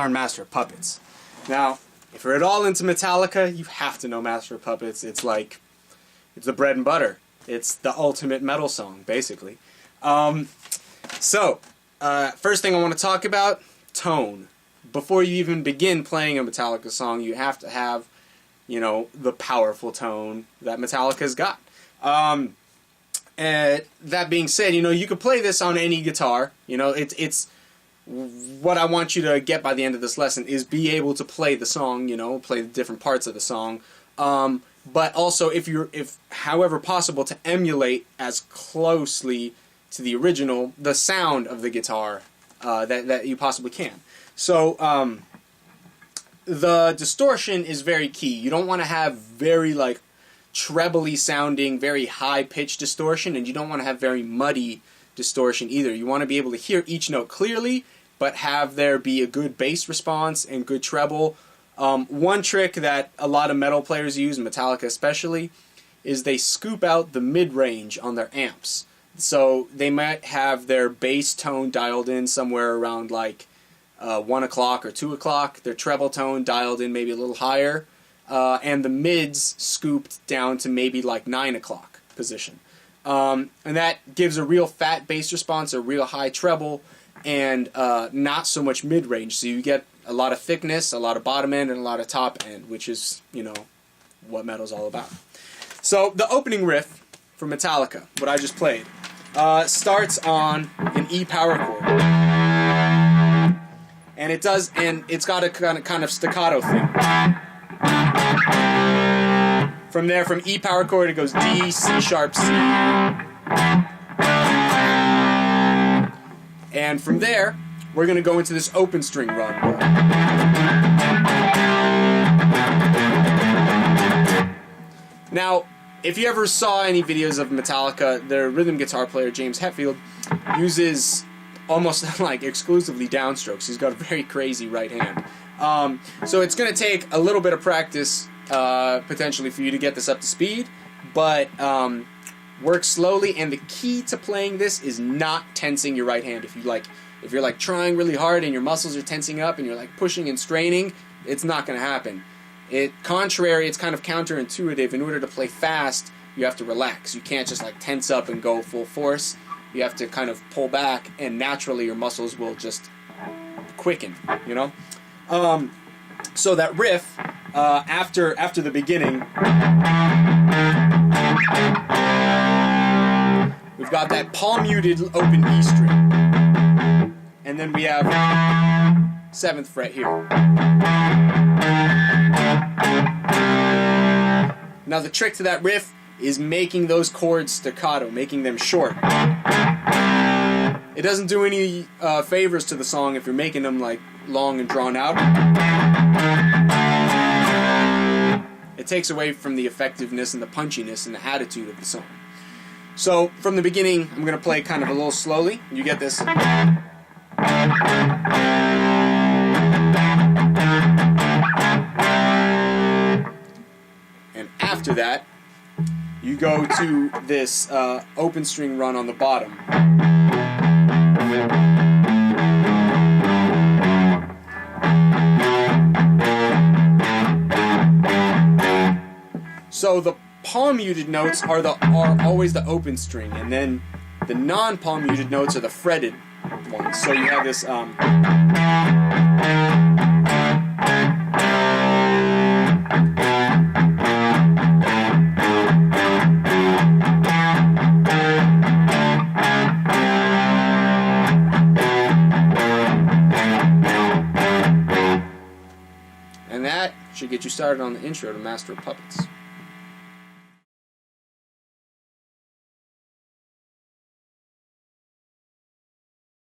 learn Master of Puppets. Now, if you're at all into Metallica, you have to know Master of Puppets. It's like, it's the bread and butter. It's the ultimate metal song, basically. First thing I want to talk about, tone. Before you even begin playing a Metallica song, you have to have, you know, the powerful tone that Metallica's got. That being said, you know, you could play this on any guitar. You know, it's what I want you to get by the end of this lesson is be able to play the song, you know, play the different parts of the song. But also, if however possible, to emulate as closely to the original the sound of the guitar that you possibly can. So the distortion is very key. You don't want to have very like trebly sounding, very high pitched distortion, and you don't want to have very muddy distortion either. You want to be able to hear each note clearly, but have there be a good bass response and good treble. One trick that a lot of metal players use, Metallica especially, is they scoop out the mid-range on their amps. So they might have their bass tone dialed in somewhere around like 1 o'clock or 2 o'clock, their treble tone dialed in maybe a little higher, and the mids scooped down to maybe like 9 o'clock position. And that gives a real fat bass response, a real high treble, and not so much mid-range. So you get a lot of thickness, a lot of bottom end, and a lot of top end, which is, you know, what metal's all about. So the opening riff for Metallica, what I just played, starts on an E power chord. And it's got a kind of staccato thing. From there, from E power chord, it goes D, C sharp, C. And from there, we're going to go into this open string run. Now, if you ever saw any videos of Metallica, their rhythm guitar player, James Hetfield, uses almost like exclusively downstrokes. He's got a very crazy right hand. So it's going to take a little bit of practice, potentially, for you to get this up to speed, but work slowly, and the key to playing this is not tensing your right hand. If you're like trying really hard and your muscles are tensing up and you're like pushing and straining, it's not going to happen. It's kind of counterintuitive. In order to play fast, you have to relax. You can't just like tense up and go full force. You have to kind of pull back, and naturally your muscles will just quicken, you know? So that riff, after the beginning, we've got that palm-muted open E string. And then we have 7th fret here. Now the trick to that riff is making those chords staccato, making them short. It doesn't do any favors to the song if you're making them like long and drawn out. It takes away from the effectiveness and the punchiness and the attitude of the song. So from the beginning, I'm going to play kind of a little slowly. You get this. And after that, you go to this open string run on the bottom. So the palm muted notes are always the open string, and then the non-palm muted notes are the fretted ones. So you have this and that should get you started on the intro to Master of Puppets.